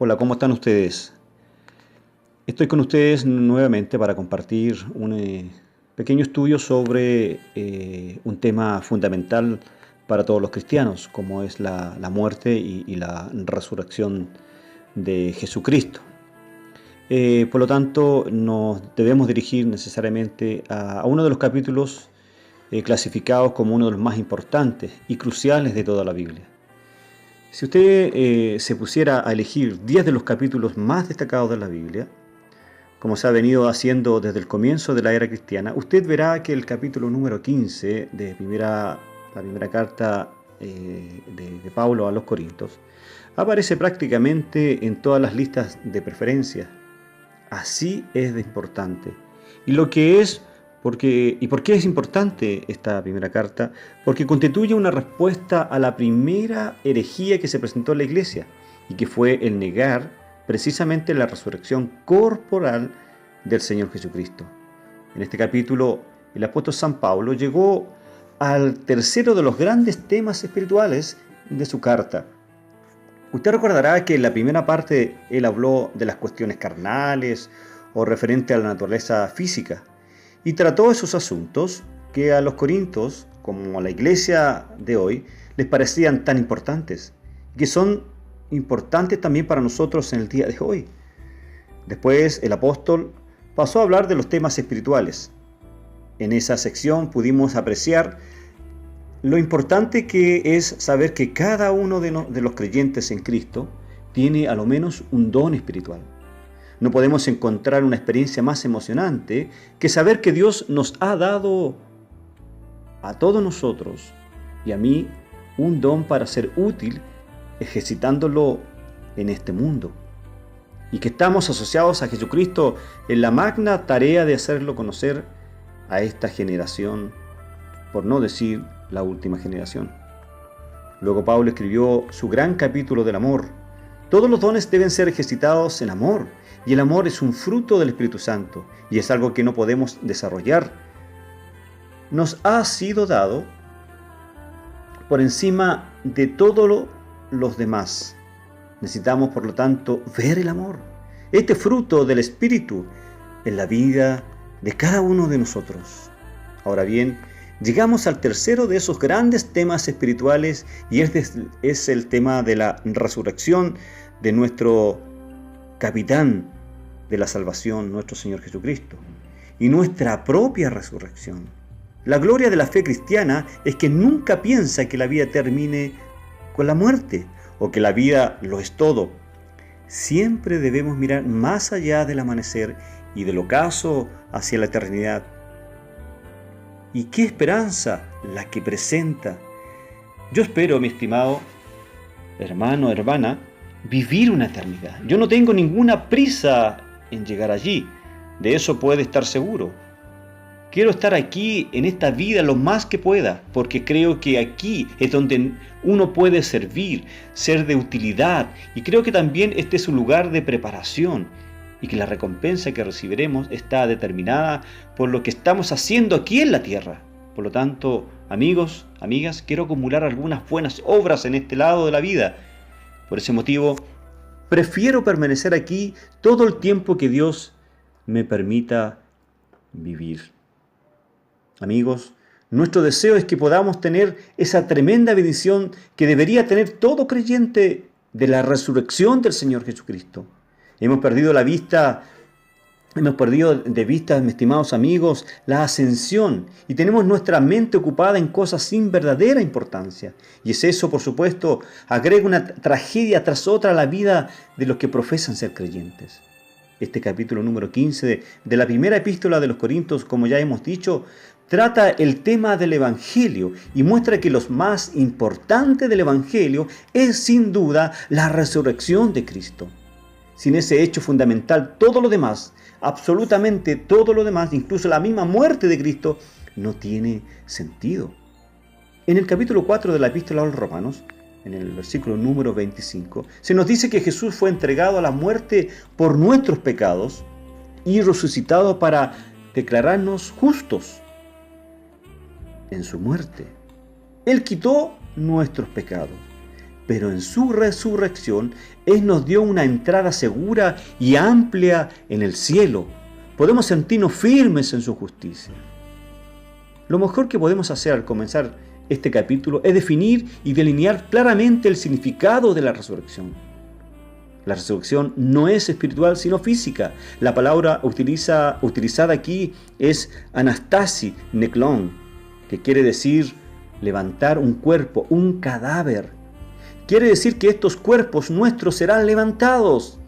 Hola, ¿cómo están ustedes? Estoy con ustedes nuevamente para compartir un pequeño estudio sobre un tema fundamental para todos los cristianos, como es la muerte y la resurrección de Jesucristo. Por lo tanto, nos debemos dirigir necesariamente a uno de los capítulos clasificados como uno de los más importantes y cruciales de toda la Biblia. Si usted se pusiera a elegir 10 de los capítulos más destacados de la Biblia, como se ha venido haciendo desde el comienzo de la era cristiana, usted verá que el capítulo número 15 de la primera carta de Pablo a los Corintios aparece prácticamente en todas las listas de preferencias. Así es de importante. ¿Y por qué es importante esta primera carta? Porque constituye una respuesta a la primera herejía que se presentó en la iglesia y que fue el negar precisamente la resurrección corporal del Señor Jesucristo. En este capítulo, el apóstol San Pablo llegó al tercero de los grandes temas espirituales de su carta. Usted recordará que en la primera parte él habló de las cuestiones carnales o referente a la naturaleza física y trató esos asuntos que a los corintios, como a la iglesia de hoy, les parecían tan importantes, que son importantes también para nosotros en el día de hoy. Después el apóstol pasó a hablar de los temas espirituales. En esa sección pudimos apreciar lo importante que es saber que cada uno de los creyentes en Cristo tiene a lo menos un don espiritual. No podemos encontrar una experiencia más emocionante que saber que Dios nos ha dado a todos nosotros y a mí un don para ser útil ejercitándolo en este mundo. Y que estamos asociados a Jesucristo en la magna tarea de hacerlo conocer a esta generación, por no decir la última generación. Luego Pablo escribió su gran capítulo del amor. Todos los dones deben ser ejercitados en amor, y el amor es un fruto del Espíritu Santo, y es algo que no podemos desarrollar. Nos ha sido dado por encima de todos los demás. Necesitamos, por lo tanto, ver el amor, este fruto del Espíritu, en la vida de cada uno de nosotros. Ahora bien, llegamos al tercero de esos grandes temas espirituales y es el tema de la resurrección de nuestro capitán de la salvación, nuestro Señor Jesucristo, y nuestra propia resurrección. La gloria de la fe cristiana es que nunca piensa que la vida termine con la muerte o que la vida lo es todo. Siempre debemos mirar más allá del amanecer y del ocaso hacia la eternidad. ¿Y qué esperanza la que presenta? Yo espero, mi estimado hermano, hermana, vivir una eternidad. Yo no tengo ninguna prisa en llegar allí. De eso puede estar seguro. Quiero estar aquí en esta vida lo más que pueda, porque creo que aquí es donde uno puede servir, ser de utilidad, y creo que también este es un lugar de preparación, y que la recompensa que recibiremos está determinada por lo que estamos haciendo aquí en la tierra. Por lo tanto, amigos, amigas, quiero acumular algunas buenas obras en este lado de la vida. Por ese motivo, prefiero permanecer aquí todo el tiempo que Dios me permita vivir. Amigos, nuestro deseo es que podamos tener esa tremenda bendición que debería tener todo creyente de la resurrección del Señor Jesucristo. Hemos perdido de vista, mis estimados amigos, la ascensión y tenemos nuestra mente ocupada en cosas sin verdadera importancia. Y es eso, por supuesto, agrega una tragedia tras otra a la vida de los que profesan ser creyentes. Este capítulo número 15 de la primera epístola de los Corintios, como ya hemos dicho, trata el tema del Evangelio y muestra que lo más importante del Evangelio es sin duda la resurrección de Cristo. Sin ese hecho fundamental, todo lo demás, absolutamente todo lo demás, incluso la misma muerte de Cristo, no tiene sentido. En el capítulo 4 de la epístola a los Romanos, en el versículo número 25, se nos dice que Jesús fue entregado a la muerte por nuestros pecados y resucitado para declararnos justos en su muerte. Él quitó nuestros pecados. pero en su resurrección Él nos dio una entrada segura y amplia en el cielo. Podemos sentirnos firmes en su justicia. Lo mejor que podemos hacer al comenzar este capítulo es definir y delinear claramente el significado de la resurrección. La resurrección no es espiritual sino física. La palabra utilizada aquí es anastasi neklon, que quiere decir levantar un cuerpo, un cadáver. Quiere decir que estos cuerpos nuestros serán levantados.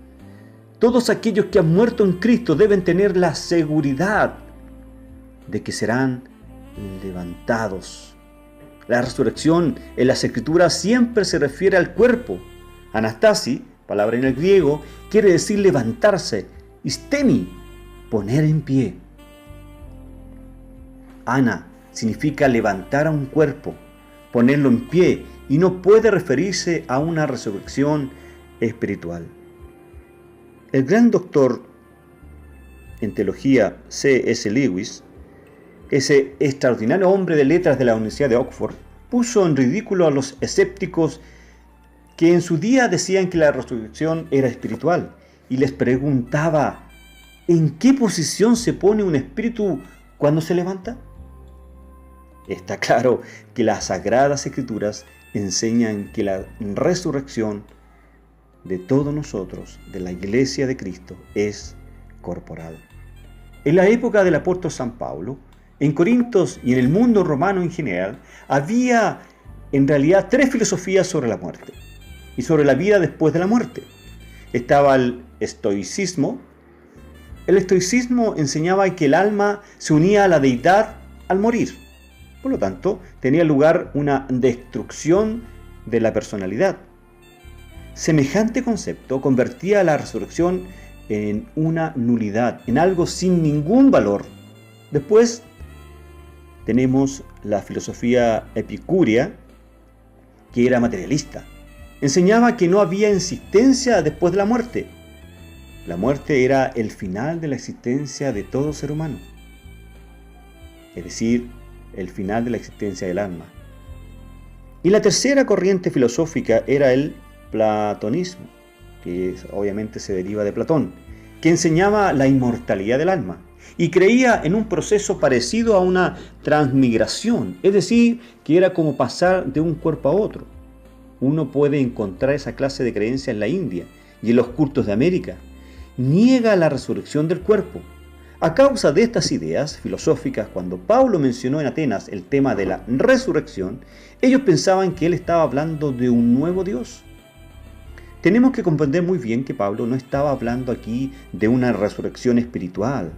Todos aquellos que han muerto en Cristo deben tener la seguridad de que serán levantados. La resurrección en las Escrituras siempre se refiere al cuerpo. Anastasi, palabra en el griego, quiere decir levantarse. Istemi, poner en pie. Ana significa levantar a un cuerpo, ponerlo en pie, y no puede referirse a una resurrección espiritual. El gran doctor en teología C.S. Lewis, ese extraordinario hombre de letras de la Universidad de Oxford, puso en ridículo a los escépticos que en su día decían que la resurrección era espiritual, y les preguntaba: ¿en qué posición se pone un espíritu cuando se levanta? Está claro que las Sagradas Escrituras enseñan que la resurrección de todos nosotros, de la Iglesia de Cristo, es corporal. En la época del apóstol San Pablo, en Corintios y en el mundo romano en general, había en realidad tres filosofías sobre la muerte y sobre la vida después de la muerte. Estaba el estoicismo. El estoicismo enseñaba que el alma se unía a la deidad al morir. Por lo tanto, tenía lugar una destrucción de la personalidad. Semejante concepto convertía la resurrección en una nulidad, en algo sin ningún valor. Después tenemos la filosofía epicúrea, que era materialista. Enseñaba que no había existencia después de la muerte. La muerte era el final de la existencia de todo ser humano, es decir, el final de la existencia del alma. Y la tercera corriente filosófica era el platonismo, que obviamente se deriva de Platón, que enseñaba la inmortalidad del alma y creía en un proceso parecido a una transmigración, es decir, que era como pasar de un cuerpo a otro. Uno puede encontrar esa clase de creencia en la India y en los cultos de América. Niega la resurrección del cuerpo. A causa de estas ideas filosóficas, cuando Pablo mencionó en Atenas el tema de la resurrección, ellos pensaban que él estaba hablando de un nuevo Dios. Tenemos que comprender muy bien que Pablo no estaba hablando aquí de una resurrección espiritual.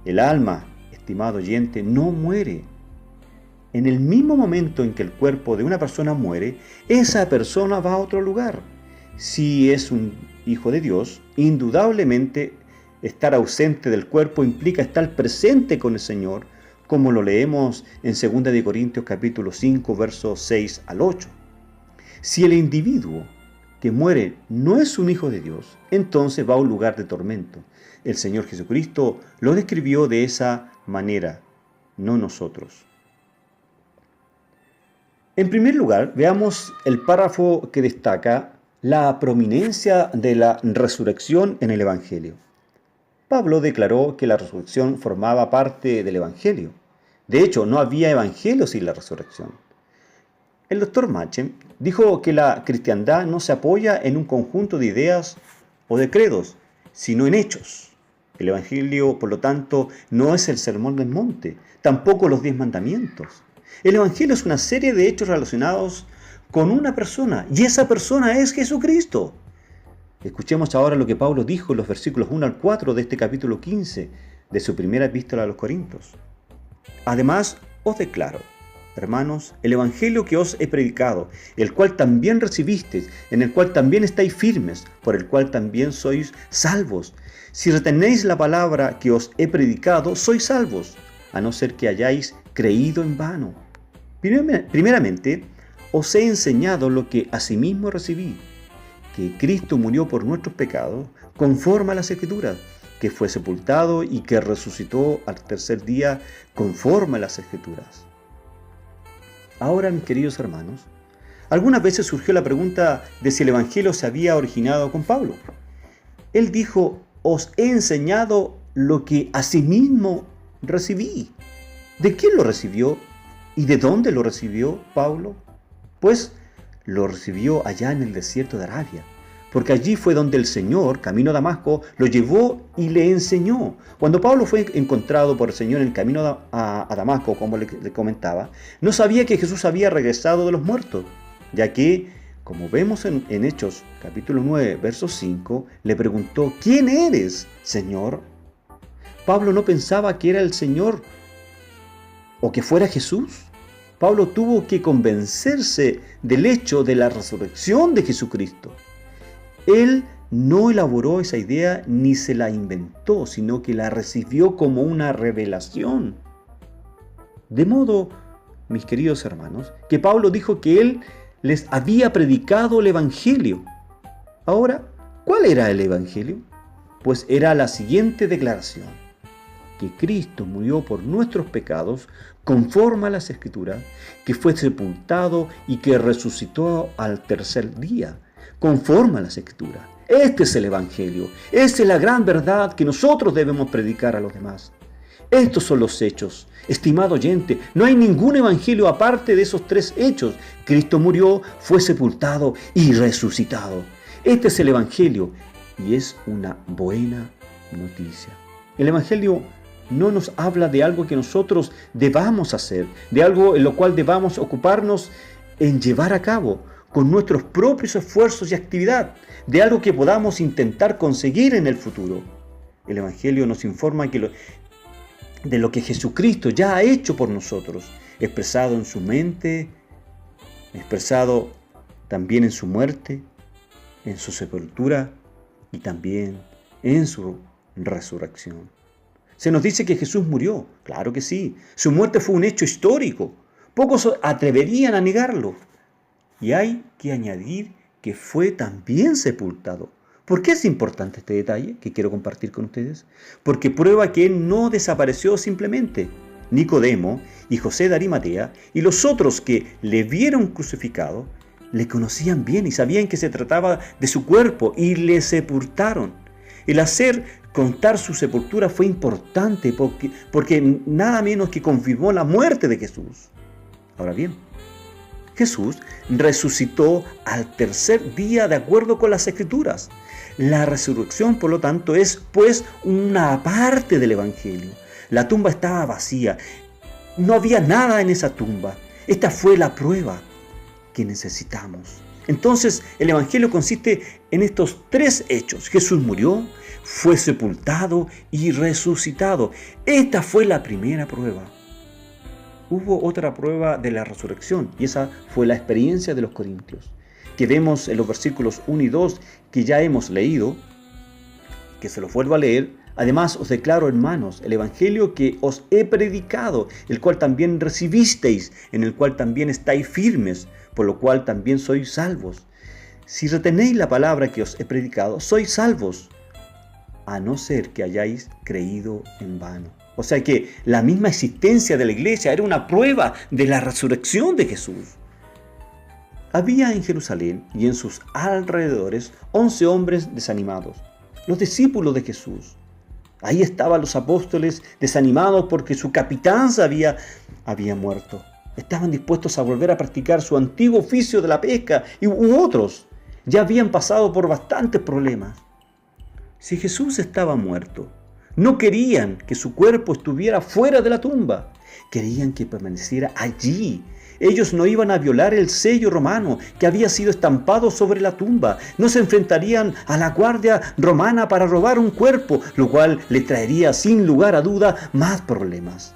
El alma, estimado oyente, no muere. En el mismo momento en que el cuerpo de una persona muere, esa persona va a otro lugar. Si es un hijo de Dios, indudablemente estar ausente del cuerpo implica estar presente con el Señor, como lo leemos en 2 de Corintios capítulo 5, versos 6 al 8. Si el individuo que muere no es un hijo de Dios, entonces va a un lugar de tormento. El Señor Jesucristo lo describió de esa manera, no nosotros. En primer lugar, veamos el párrafo que destaca la prominencia de la resurrección en el Evangelio. Pablo declaró que la resurrección formaba parte del Evangelio. De hecho, no había Evangelio sin la resurrección. El doctor Machen dijo que la cristiandad no se apoya en un conjunto de ideas o de credos, sino en hechos. El Evangelio, por lo tanto, no es el Sermón del Monte, tampoco los 10 mandamientos. El Evangelio es una serie de hechos relacionados con una persona, y esa persona es Jesucristo. Escuchemos ahora lo que Pablo dijo en los versículos 1 al 4 de este capítulo 15 de su primera epístola a los Corintios. Además, os declaro, hermanos, el evangelio que os he predicado, el cual también recibisteis, en el cual también estáis firmes, por el cual también sois salvos. Si retenéis la palabra que os he predicado, sois salvos, a no ser que hayáis creído en vano. Primeramente, os he enseñado lo que asimismo recibí, que Cristo murió por nuestros pecados, conforme a las Escrituras, que fue sepultado y que resucitó al tercer día, conforme a las Escrituras. Ahora, mis queridos hermanos, Algunas veces surgió la pregunta de si el Evangelio se había originado con Pablo. Él dijo: os he enseñado lo que asimismo recibí. ¿De quién lo recibió y de dónde lo recibió Pablo? Pues lo recibió allá en el desierto de Arabia, porque allí fue donde el Señor, camino a Damasco, lo llevó y le enseñó. Cuando Pablo fue encontrado por el Señor en el camino a Damasco, como le comentaba, no sabía que Jesús había regresado de los muertos, ya que, como vemos en Hechos capítulo 9, verso 5, le preguntó: ¿quién eres, Señor? Pablo no pensaba que era el Señor o que fuera Jesús. Pablo tuvo que convencerse del hecho de la resurrección de Jesucristo. Él no elaboró esa idea ni se la inventó, sino que la recibió como una revelación. De modo, mis queridos hermanos, que Pablo dijo que él les había predicado el Evangelio. Ahora, ¿cuál era el Evangelio? Pues era la siguiente declaración: que Cristo murió por nuestros pecados conforme a las Escrituras, que fue sepultado y que resucitó al tercer día, conforme a las Escrituras. Este es el Evangelio. Esa es la gran verdad que nosotros debemos predicar a los demás. Estos son los hechos. Estimado oyente, no hay ningún evangelio aparte de esos tres hechos. Cristo murió, fue sepultado y resucitado. Este es el Evangelio y es una buena noticia. El Evangelio no nos habla de algo que nosotros debamos hacer, de algo en lo cual debamos ocuparnos en llevar a cabo con nuestros propios esfuerzos y actividad, de algo que podamos intentar conseguir en el futuro. El Evangelio nos informa de lo que Jesucristo ya ha hecho por nosotros, expresado en su mente, expresado también en su muerte, en su sepultura y también en su resurrección. Se nos dice que Jesús murió. Claro que sí. Su muerte fue un hecho histórico. Pocos atreverían a negarlo. Y hay que añadir que fue también sepultado. ¿Por qué es importante este detalle que quiero compartir con ustedes? Porque prueba que Él no desapareció simplemente. Nicodemo y José de Arimatea y los otros que le vieron crucificado, le conocían bien y sabían que se trataba de su cuerpo y le sepultaron. El hacer contar su sepultura fue importante porque nada menos que confirmó la muerte de Jesús. Ahora bien, Jesús resucitó al tercer día de acuerdo con las Escrituras. La resurrección, por lo tanto, es pues una parte del Evangelio. La tumba estaba vacía. No había nada en esa tumba. Esta fue la prueba que necesitamos. Entonces, el Evangelio consiste en estos tres hechos. Jesús murió, fue sepultado y resucitado. Esta fue la primera prueba. Hubo otra prueba de la resurrección y esa fue la experiencia de los corintios, que vemos en los versículos 1 y 2 que ya hemos leído, que se los vuelvo a leer. Además os declaro, hermanos, el evangelio que os he predicado, el cual también recibisteis, en el cual también estáis firmes, por lo cual también sois salvos. Si retenéis la palabra que os he predicado, sois salvos, a no ser que hayáis creído en vano. O sea que la misma existencia de la iglesia era una prueba de la resurrección de Jesús. Había en Jerusalén y en sus alrededores 11 hombres desanimados, los discípulos de Jesús. Ahí estaban los apóstoles desanimados porque su capitán había muerto. Estaban dispuestos a volver a practicar su antiguo oficio de la pesca u otros. Ya habían pasado por bastantes problemas. Si Jesús estaba muerto, no querían que su cuerpo estuviera fuera de la tumba. Querían que permaneciera allí. Ellos no iban a violar el sello romano que había sido estampado sobre la tumba. No se enfrentarían a la guardia romana para robar un cuerpo, lo cual le traería sin lugar a duda más problemas.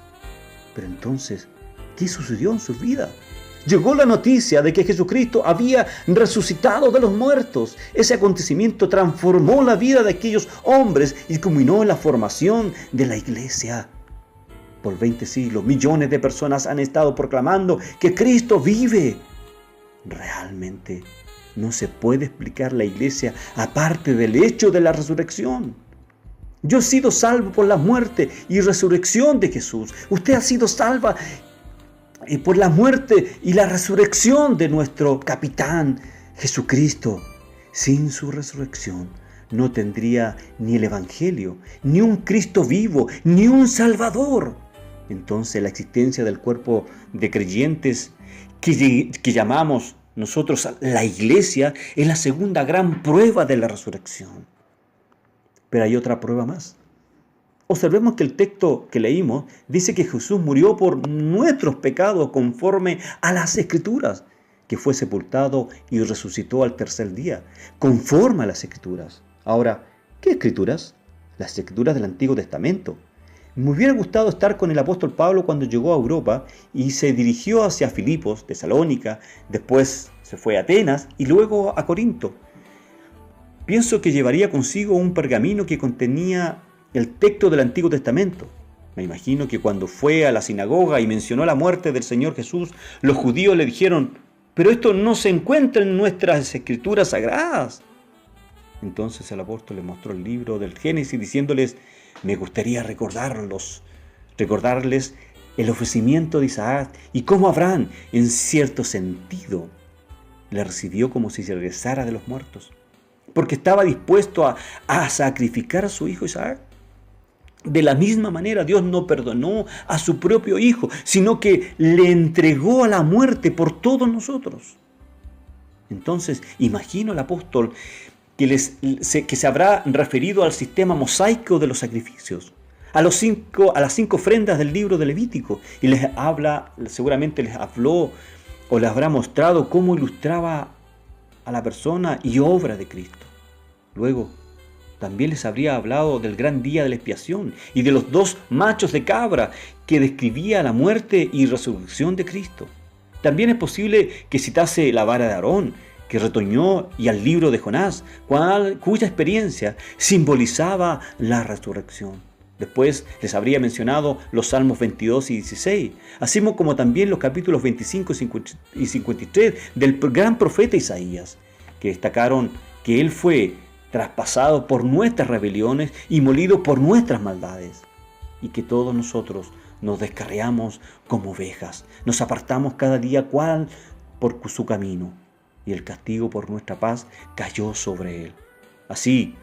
Pero entonces, ¿qué sucedió en su vida? Llegó la noticia de que Jesucristo había resucitado de los muertos. Ese acontecimiento transformó la vida de aquellos hombres y culminó en la formación de la iglesia. Por 20 siglos, millones de personas han estado proclamando que Cristo vive. Realmente no se puede explicar la iglesia aparte del hecho de la resurrección. Yo he sido salvo por la muerte y resurrección de Jesús. Usted ha sido salva por la muerte y la resurrección de nuestro capitán Jesucristo. Sin su resurrección no tendría ni el Evangelio, ni un Cristo vivo, ni un Salvador. Entonces la existencia del cuerpo de creyentes que llamamos nosotros la iglesia es la segunda gran prueba de la resurrección. Pero hay otra prueba más. Observemos que el texto que leímos dice que Jesús murió por nuestros pecados conforme a las Escrituras, que fue sepultado y resucitó al tercer día, conforme a las Escrituras. Ahora, ¿qué Escrituras? Las Escrituras del Antiguo Testamento. Me hubiera gustado estar con el apóstol Pablo cuando llegó a Europa y se dirigió hacia Filipos, Tesalónica, después se fue a Atenas y luego a Corinto. Pienso que llevaría consigo un pergamino que contenía el texto del Antiguo Testamento. Me imagino que cuando fue a la sinagoga y mencionó la muerte del Señor Jesús, los judíos le dijeron: pero esto no se encuentra en nuestras escrituras sagradas. Entonces el apóstol le mostró el libro del Génesis diciéndoles: me gustaría recordarles el ofrecimiento de Isaac y cómo Abraham, en cierto sentido, le recibió como si se regresara de los muertos, porque estaba dispuesto a sacrificar a su hijo Isaac. De la misma manera, Dios no perdonó a su propio hijo, sino que le entregó a la muerte por todos nosotros. Entonces, imagino al apóstol que se habrá referido al sistema mosaico de los sacrificios, a las 5 ofrendas del libro de Levítico, y seguramente les habló o les habrá mostrado cómo ilustraba a la persona y obra de Cristo. Luego, también les habría hablado del gran día de la expiación y de los 2 machos de cabra que describía la muerte y resurrección de Cristo. También es posible que citase la vara de Aarón, que retoñó, y al libro de Jonás, cuya experiencia simbolizaba la resurrección. Después les habría mencionado los Salmos 22 y 16, así como también los capítulos 25 y 53 del gran profeta Isaías, que destacaron que él fue traspasado por nuestras rebeliones y molido por nuestras maldades, y que todos nosotros nos descarriamos como ovejas, nos apartamos cada día cual por su camino, y el castigo por nuestra paz cayó sobre él. Así,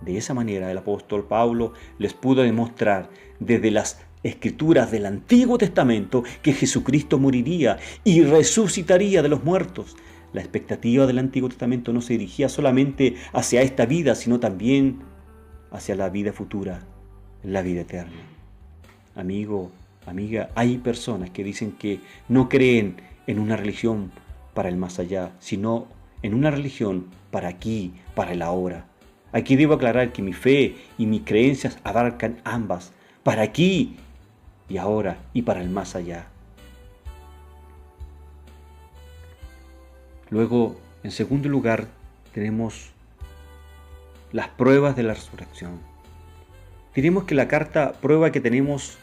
de esa manera, el apóstol Pablo les pudo demostrar desde las Escrituras del Antiguo Testamento que Jesucristo moriría y resucitaría de los muertos. La expectativa del Antiguo Testamento no se dirigía solamente hacia esta vida, sino también hacia la vida futura, la vida eterna. Amigo, amiga, hay personas que dicen que no creen en una religión para el más allá, sino en una religión para aquí, para el ahora. Aquí debo aclarar que mi fe y mis creencias abarcan ambas, para aquí y ahora y para el más allá. Luego, en segundo lugar, tenemos las pruebas de la resurrección. Diremos que la carta prueba que tenemos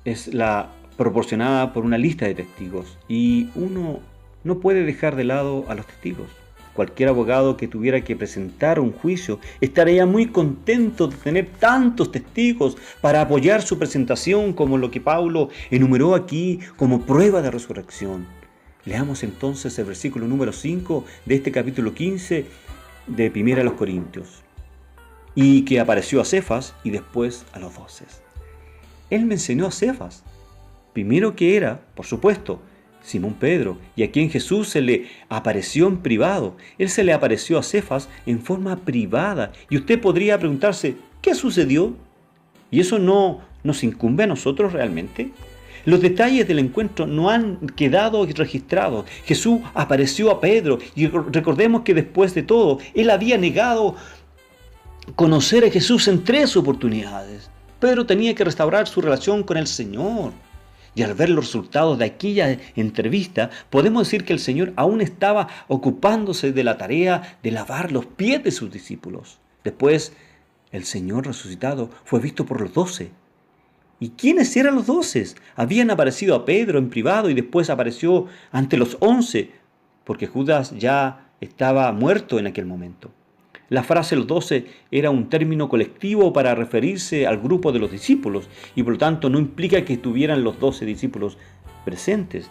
es la proporcionada por una lista de testigos, y uno no puede dejar de lado a los testigos. Cualquier abogado que tuviera que presentar un juicio estaría muy contento de tener tantos testigos para apoyar su presentación, como lo que Pablo enumeró aquí como prueba de resurrección. Leamos entonces el versículo número 5 de este capítulo 15 de 1 Corintios. Y que apareció a Cefas y después a los 12. Él mencionó a Cefas, primero que era, por supuesto, Simón Pedro, y a quien Jesús se le apareció en privado. Él se le apareció a Cefas en forma privada. Y usted podría preguntarse, ¿qué sucedió? ¿Y eso no nos incumbe a nosotros realmente? Los detalles del encuentro no han quedado registrados. Jesús apareció a Pedro, y recordemos que después de todo, él había negado conocer a Jesús en 3 oportunidades. Pedro tenía que restaurar su relación con el Señor. Y al ver los resultados de aquella entrevista, podemos decir que el Señor aún estaba ocupándose de la tarea de lavar los pies de sus discípulos. Después, el Señor resucitado fue visto por los 12. ¿Y quiénes eran los 12? Habían aparecido a Pedro en privado y después apareció ante los 11, porque Judas ya estaba muerto en aquel momento. La frase los 12 era un término colectivo para referirse al grupo de los discípulos y por lo tanto no implica que estuvieran los 12 discípulos presentes.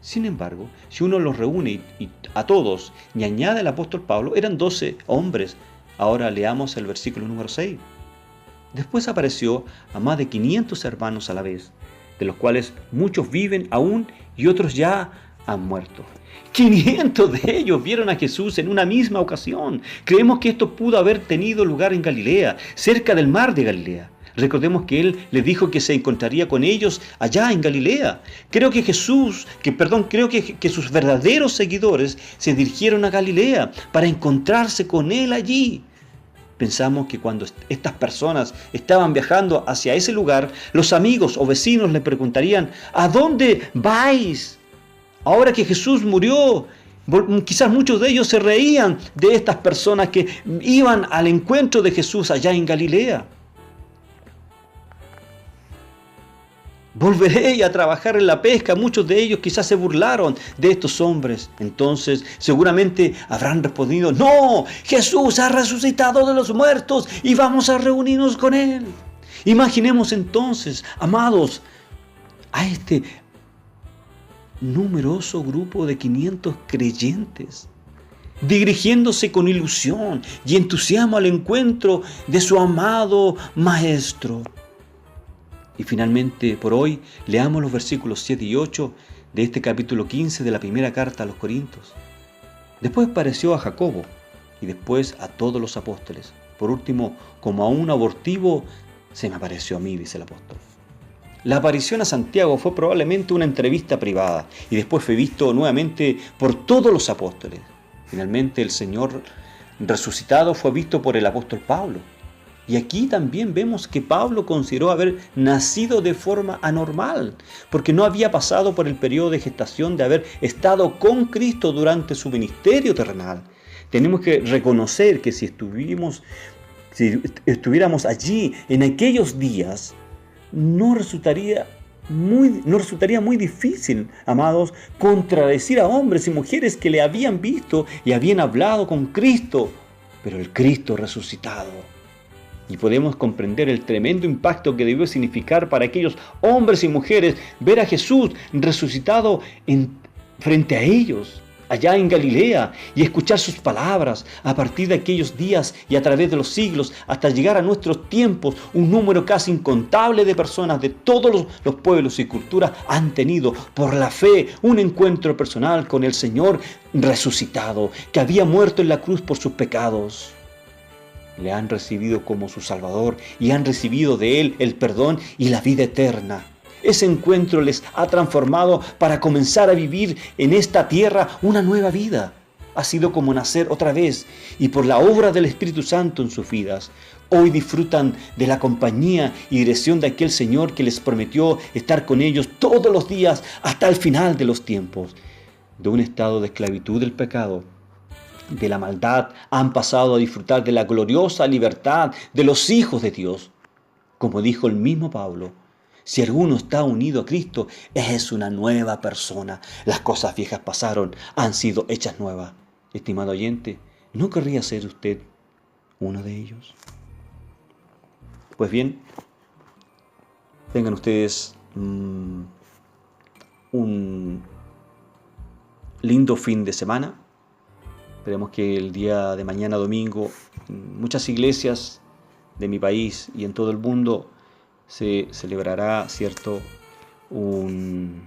Sin embargo, si uno los reúne a todos y añade al apóstol Pablo, eran 12 hombres. Ahora leamos el versículo número 6. Después apareció a más de 500 hermanos a la vez, de los cuales muchos viven aún y otros ya han muerto. 500 de ellos vieron a Jesús en una misma ocasión. Creemos que esto pudo haber tenido lugar en Galilea, cerca del mar de Galilea. Recordemos que Él les dijo que se encontraría con ellos allá en Galilea. Creo que sus verdaderos seguidores se dirigieron a Galilea para encontrarse con Él allí. Pensamos que cuando estas personas estaban viajando hacia ese lugar, los amigos o vecinos le preguntarían: ¿a dónde vais? Ahora que Jesús murió. Quizás muchos de ellos se reían de estas personas que iban al encuentro de Jesús allá en Galilea. Volveré a trabajar en la pesca. Muchos de ellos quizás se burlaron de estos hombres. Entonces seguramente habrán respondido: no, Jesús ha resucitado de los muertos y vamos a reunirnos con Él. Imaginemos entonces, amados, a este numeroso grupo de 500 creyentes dirigiéndose con ilusión y entusiasmo al encuentro de su amado Maestro. Y finalmente, por hoy, leamos los versículos 7 y 8 de este capítulo 15 de la primera carta a los Corintios. Después apareció a Jacobo y después a todos los apóstoles. Por último, como a un abortivo, se me apareció a mí, dice el apóstol. La aparición a Santiago fue probablemente una entrevista privada y después fue visto nuevamente por todos los apóstoles. Finalmente, el Señor resucitado fue visto por el apóstol Pablo. Y aquí también vemos que Pablo consideró haber nacido de forma anormal, porque no había pasado por el periodo de gestación de haber estado con Cristo durante su ministerio terrenal. Tenemos que reconocer que si estuviéramos allí en aquellos días, no resultaría muy difícil, amados, contradecir a hombres y mujeres que le habían visto y habían hablado con Cristo, pero el Cristo resucitado. Y podemos comprender el tremendo impacto que debió significar para aquellos hombres y mujeres ver a Jesús resucitado frente a ellos, allá en Galilea, y escuchar sus palabras a partir de aquellos días y a través de los siglos hasta llegar a nuestros tiempos. Un número casi incontable de personas de todos los pueblos y culturas han tenido por la fe un encuentro personal con el Señor resucitado, que había muerto en la cruz por sus pecados. Le han recibido como su Salvador y han recibido de Él el perdón y la vida eterna. Ese encuentro les ha transformado para comenzar a vivir en esta tierra una nueva vida. Ha sido como nacer otra vez y por la obra del Espíritu Santo en sus vidas. Hoy disfrutan de la compañía y dirección de aquel Señor que les prometió estar con ellos todos los días hasta el final de los tiempos. De un estado de esclavitud del pecado, de la maldad, han pasado a disfrutar de la gloriosa libertad de los hijos de Dios. Como dijo el mismo Pablo: si alguno está unido a Cristo, es una nueva persona. Las cosas viejas pasaron, han sido hechas nuevas. Estimado oyente, ¿no querría ser usted uno de ellos? Pues bien, tengan ustedes un lindo fin de semana. Esperemos que el día de mañana, domingo, en muchas iglesias de mi país y en todo el mundo se celebrará, ¿cierto?, un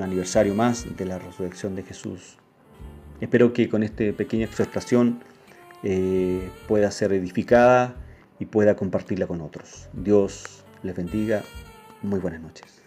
aniversario más de la resurrección de Jesús. Espero que con esta pequeña exhortación pueda ser edificada y pueda compartirla con otros. Dios les bendiga. Muy buenas noches.